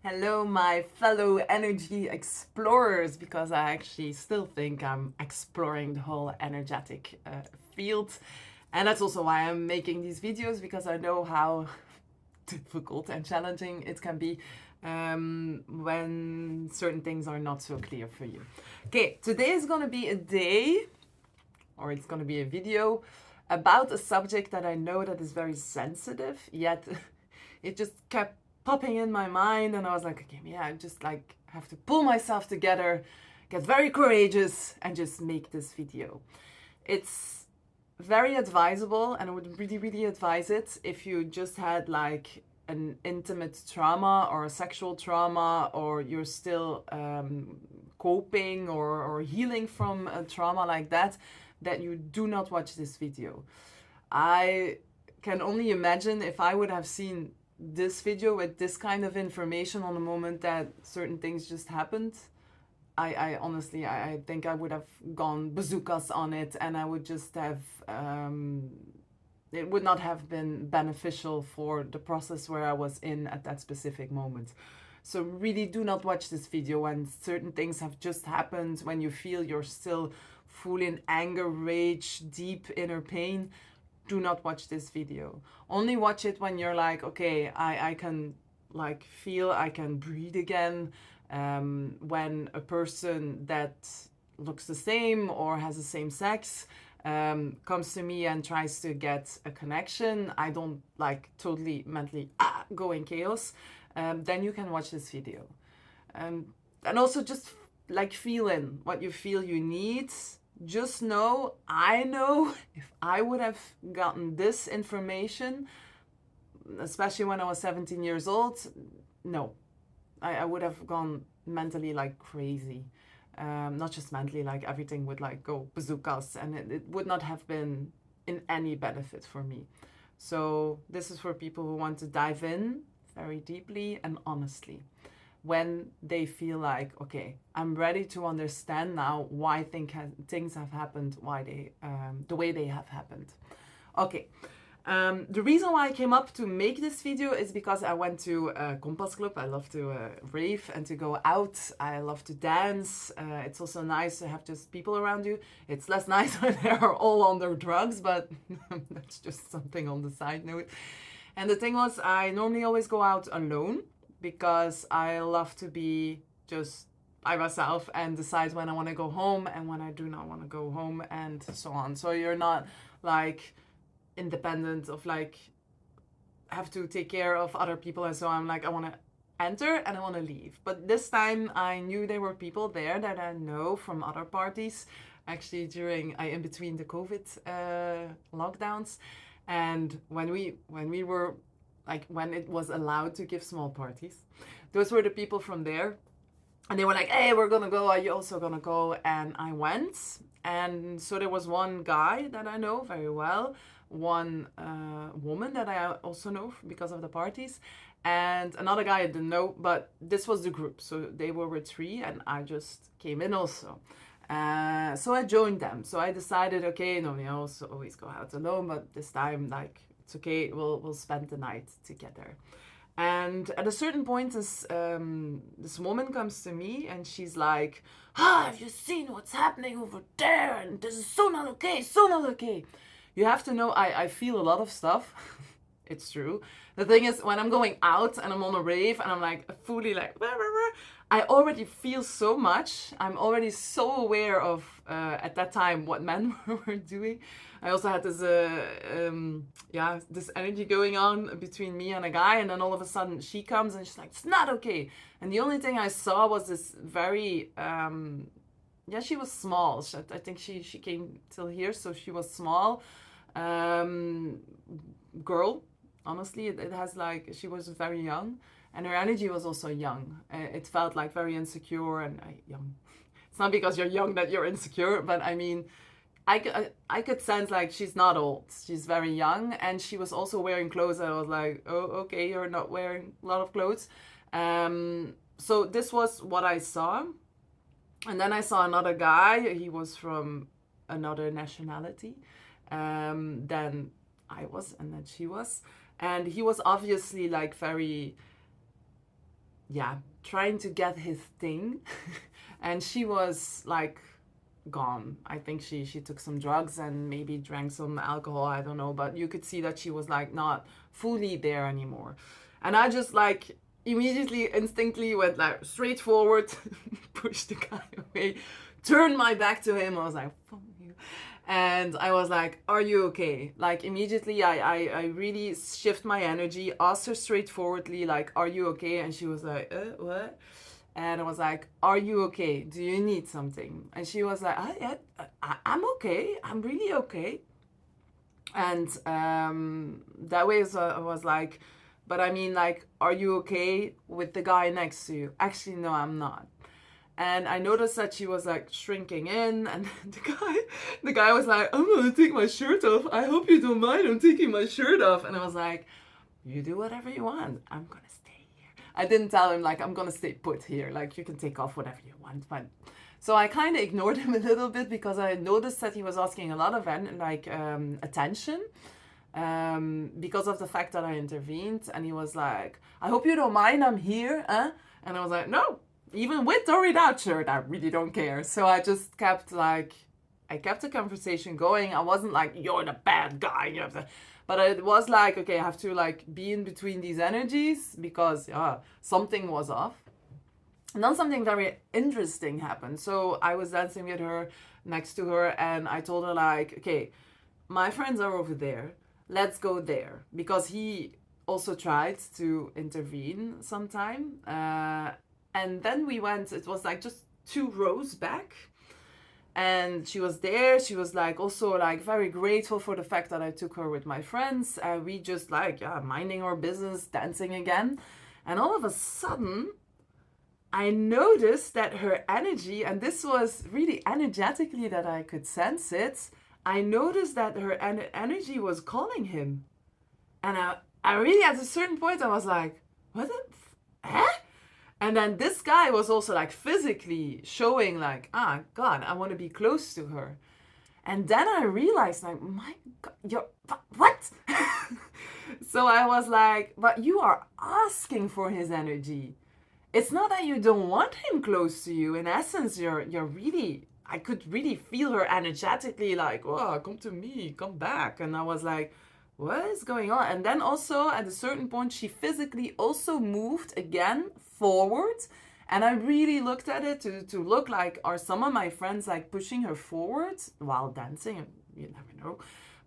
Hello, my fellow energy explorers, because I actually still think I'm exploring the whole energetic field. And that's also why I'm making these videos, because I know how difficult and challenging it can be when certain things are not so clear for you. Okay, today is going to be a day, or it's going to be a video about a subject that I know that is very sensitive, yet it just kept popping in my mind, and I was like, okay, yeah, I just like have to pull myself together, get very courageous, and just make this video. It's very advisable, and I would really, really advise it if you just had like an intimate trauma or a sexual trauma, or you're still coping or healing from a trauma like that, that you do not watch this video. I can only imagine if I would have seen this video with this kind of information on the moment that certain things just happened. I honestly, I think I would have gone bazookas on it, and I would just have, it would not have been beneficial for the process where I was in at that specific moment. So really do not watch this video when certain things have just happened, when you feel you're still full in anger, rage, deep inner pain. Do not watch this video. Only watch it when you're like, okay, I can like feel, I can breathe again. When a person that looks the same or has the same sex comes to me and tries to get a connection, I don't like totally mentally go in chaos. Then you can watch this video. And also just like feel in what you feel you need. Just know, I know if I would have gotten this information, especially when I was 17 years old, no, I would have gone mentally like crazy. Not just mentally, like everything would like go bazookas, and it would not have been in any benefit for me. So this is for people who want to dive in very deeply and honestly when they feel like, okay, I'm ready to understand now why things have happened, why they, the way they have happened. Okay. The reason why I came up to make this video is because I went to a Compass Club. I love to rave and to go out. I love to dance. It's also nice to have just people around you. It's less nice when they are all on their drugs, but that's just something on the side note. And the thing was, I normally always go out alone, because I love to be just by myself and decide when I want to go home and when I do not want to go home, and so on. So you're not like independent of like have to take care of other people, and so I'm like, I want to enter and I want to leave. But this time I knew there were people there that I know from other parties, actually during in between the COVID lockdowns, and when we were like, when it was allowed to give small parties, those were the people from there, and they were like, hey, we're gonna go, are you also gonna go? And I went. And so there was one guy that I know very well, one woman that I also know because of the parties, and another guy I didn't know, but this was the group. So they were with three, and I just came in also. So I joined them. So I decided, okay, no, I also always go out alone, but this time, like, it's okay, we'll spend the night together. And at a certain point, this woman comes to me and she's like, have you seen what's happening over there? And this is so not okay, so not okay. You have to know, I feel a lot of stuff. It's true. The thing is, when I'm going out and I'm on a rave and I'm like fully like, rah, rah, rah, I already feel so much. I'm already so aware of, at that time, what men were doing. I also had this, this energy going on between me and a guy, and then all of a sudden she comes and she's like, it's not okay. And the only thing I saw was this very, she was small. I think she came till here, so she was small. Girl, honestly, it has like, she was very young, and her energy was also young. It felt like very insecure and young. It's not because you're young that you're insecure, but I mean, I could sense like she's not old. She's very young, and she was also wearing clothes. I was like, oh, okay, you're not wearing a lot of clothes. So this was what I saw. And then I saw another guy. He was from another nationality than I was and then she was. And he was obviously like very yeah, trying to get his thing. And she was like gone. I think she took some drugs and maybe drank some alcohol, I don't know, but you could see that she was like not fully there anymore. And I just like immediately instinctively went like straight forward, pushed the guy away, turned my back to him. I was like, fuck you. And I was like, are you okay? Like immediately I really shift my energy, asked her straightforwardly, like, are you okay? And she was like, what? And I was like, are you okay? Do you need something? And she was like, I'm okay. I'm really okay. And that way I was like, but I mean, like, are you okay with the guy next to you? Actually, no, I'm not. And I noticed that she was like shrinking in, and the guy was like, I'm gonna take my shirt off. I hope you don't mind. I'm taking my shirt off. And I was like, you do whatever you want. I'm gonna stay here. I didn't tell him like I'm gonna stay put here. Like you can take off whatever you want, but. So I kind of ignored him a little bit because I noticed that he was asking a lot of attention because of the fact that I intervened. And he was like, I hope you don't mind, I'm here. And I was like, no, even with or without shirt, I really don't care. So I just kept I kept the conversation going. I wasn't like, you're the bad guy. You have to, but it was like, okay, I have to like be in between these energies because something was off. And then something very interesting happened. So I was dancing with her, next to her, and I told her like, okay, my friends are over there. Let's go there. Because he also tried to intervene sometime. And then we went, it was like just 2 rows back. And she was there. She was like also like very grateful for the fact that I took her with my friends. We just like, minding our business, dancing again. And all of a sudden, I noticed that her energy, and this was really energetically that I could sense it, I noticed that her energy was calling him. And I really, at a certain point, I was like, what the, And then this guy was also like physically showing like, God, I want to be close to her. And then I realized like, my God, you're, what? So I was like, but you are asking for his energy. It's not that you don't want him close to you. In essence, you're really, I could really feel her energetically like, oh, come to me, come back. And I was like, what is going on? And then also at a certain point, she physically also moved again forward. And I really looked at it to look like, are some of my friends like pushing her forward while dancing? You never know.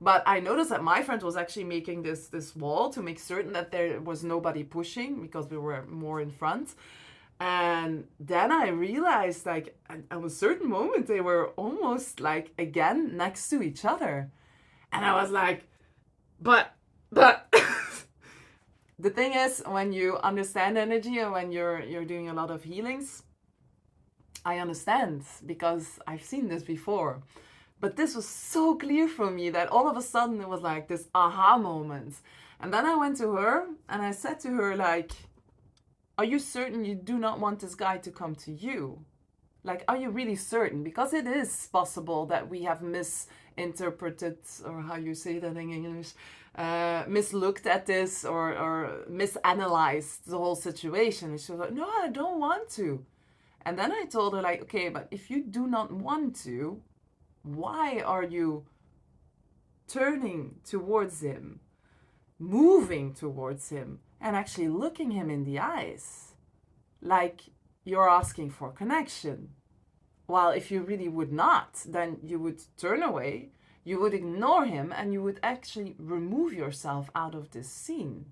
But I noticed that my friend was actually making this wall to make certain that there was nobody pushing because we were more in front. And then I realized like at a certain moment they were almost like again next to each other. And I was like, but the thing is when you understand energy and when you're doing a lot of healings, I understand because I've seen this before. But this was so clear for me that all of a sudden it was like this aha moment. And then I went to her and I said to her, like, are you certain you do not want this guy to come to you? Like, are you really certain? Because it is possible that we have misinterpreted, or how you say that in English, mislooked at this or misanalyzed the whole situation. And she was like, no, I don't want to. And then I told her, like, okay, but if you do not want to, why are you turning towards him, moving towards him, and actually looking him in the eyes? Like you're asking for connection. While if you really would not, then you would turn away, you would ignore him, and you would actually remove yourself out of this scene.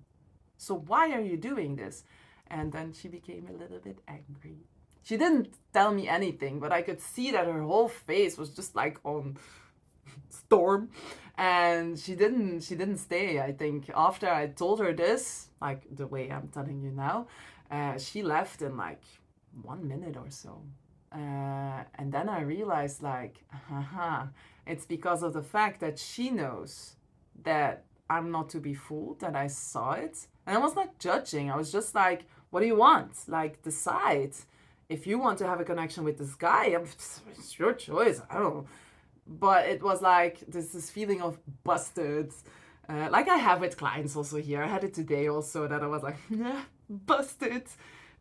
So why are you doing this? And then she became a little bit angry. She didn't tell me anything, but I could see that her whole face was just like on storm. And she didn't stay. I think after I told her this, like the way I'm telling you now, she left in like 1 minute or so. And then I realized like, it's because of the fact that she knows that I'm not to be fooled, that I saw it. And I was not judging. I was just like, what do you want? Like, decide. If you want to have a connection with this guy, it's your choice. I don't know. But it was like this feeling of busted. Like I have with clients also here. I had it today also that I was like, busted.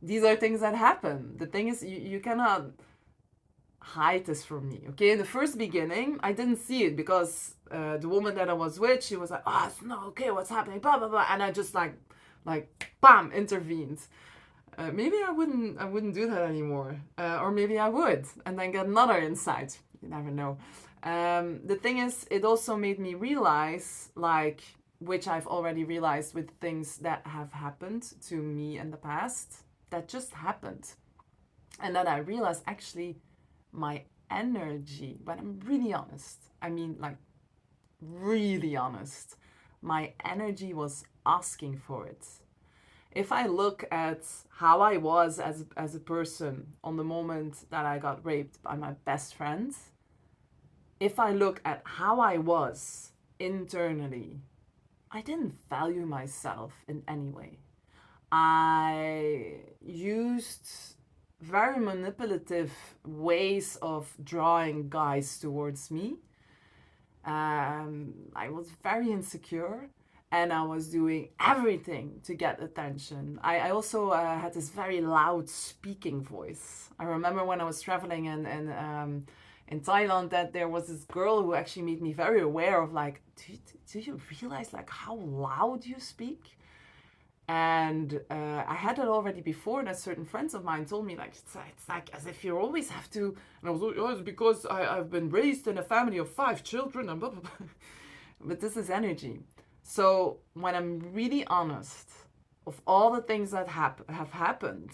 these are things that happen. The thing is, you cannot hide this from me. Okay, in the first beginning, I didn't see it because the woman that I was with, she was like, "Oh, it's not okay. What's happening?" Blah blah blah, and I just like, bam, intervened. Maybe I wouldn't do that anymore, or maybe I would, and then get another insight. You never know. The thing is, it also made me realize, like, which I've already realized with things that have happened to me in the past, that just happened, and that I realized actually my energy, when I'm really honest, I mean, like, really honest, my energy was asking for it. If I look at how I was as a person on the moment that I got raped by my best friend, if I look at how I was internally, I didn't value myself in any way. I used very manipulative ways of drawing guys towards me. I was very insecure and I was doing everything to get attention. I also had this very loud speaking voice. I remember when I was traveling in Thailand that there was this girl who actually made me very aware of, like, do you realize, like, how loud you speak? And I had it already before that certain friends of mine told me, like, it's like as if you always have to. And I was like, oh, it's because I've been raised in a family of 5 children and blah, blah, blah. But this is energy. So when I'm really honest of all the things that have happened,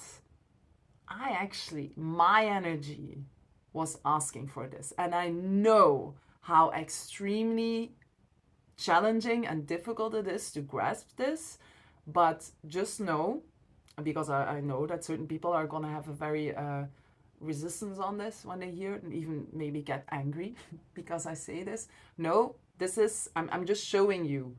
my energy was asking for this. And I know how extremely challenging and difficult it is to grasp this. But just know, because I know that certain people are going to have a very resistance on this when they hear it and even maybe get angry because I say this. No, I'm just showing you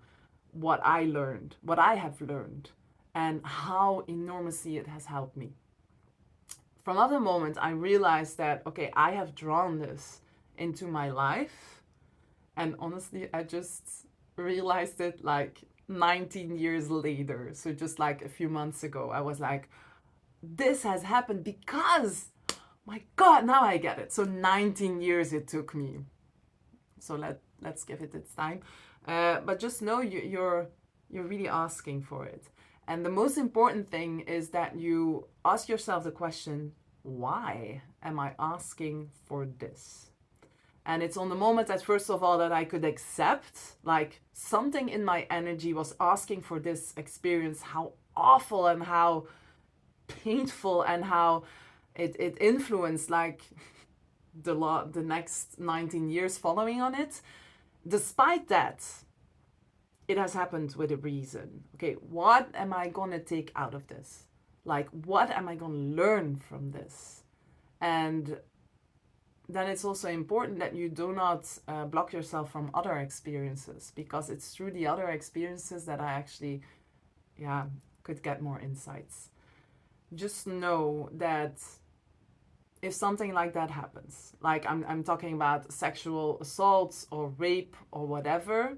what I learned, what I have learned, and how enormously it has helped me. From other moments, I realized that, okay, I have drawn this into my life. And honestly, I just realized it like 19 years later. So just like a few months ago, I was like, this has happened because, my God, now I get it. So 19 years it took me. So let's give it its time. But just know you're really asking for it. And the most important thing is that you ask yourself the question, why am I asking for this? And it's on the moment that, first of all, that I could accept, like, something in my energy was asking for this experience, how awful and how painful and how it influenced, like, the next 19 years following on it. Despite that, it has happened with a reason. Okay, what am I going to take out of this? Like, what am I going to learn from this? And then it's also important that you do not block yourself from other experiences, because it's through the other experiences that I actually, could get more insights. Just know that if something like that happens, like I'm talking about sexual assaults or rape or whatever,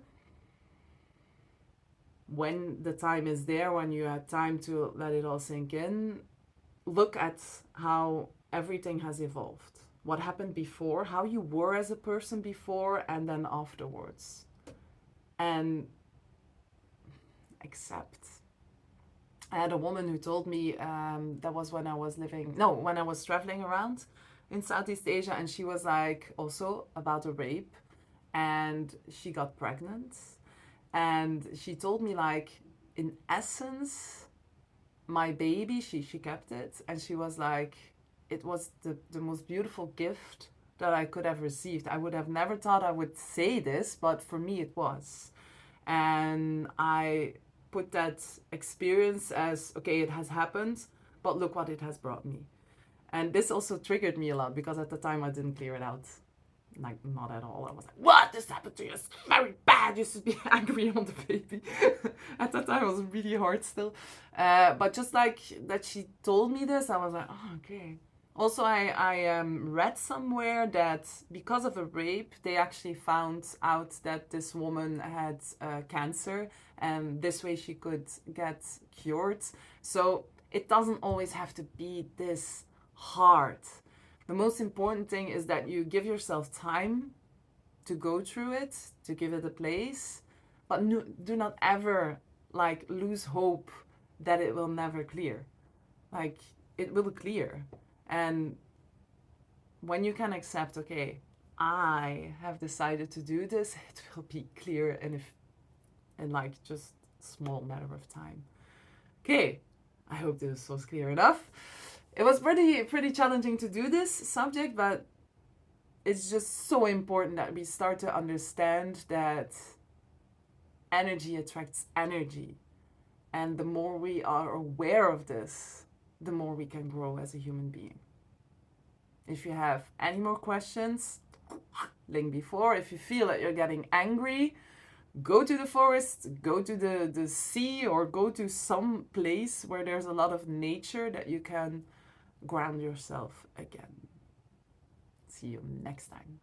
when the time is there, when you have time to let it all sink in, look at how everything has evolved. What happened before, how you were as a person before, and then afterwards. And accept. I had a woman who told me, that was when I was traveling around in Southeast Asia, and she was like, also about a rape, and she got pregnant. And she told me, like, in essence, my baby, she kept it, and she was like, it was the most beautiful gift that I could have received. I would have never thought I would say this, but for me it was. And I put that experience as, okay, it has happened, but look what it has brought me. And this also triggered me a lot, because at the time I didn't clear it out. Like, not at all. I was like, what? This happened to you? It's very bad. You should be angry on the baby. At that time, it was really hard still. But just like that she told me this, I was like, oh, okay. Also, I read somewhere that because of a rape, they actually found out that this woman had cancer, and this way she could get cured. So it doesn't always have to be this hard. The most important thing is that you give yourself time to go through it, to give it a place, but do not ever like lose hope that it will never clear. Like, it will clear. And when you can accept, okay, I have decided to do this, it will be clear in like just small matter of time. Okay, I hope this was clear enough. It was pretty challenging to do this subject, but it's just so important that we start to understand that energy attracts energy. And the more we are aware of this, the more we can grow as a human being. If you have any more questions, link before. If you feel that you're getting angry, go to the forest, go to the sea, or go to some place where there's a lot of nature that you can ground yourself again. See you next time.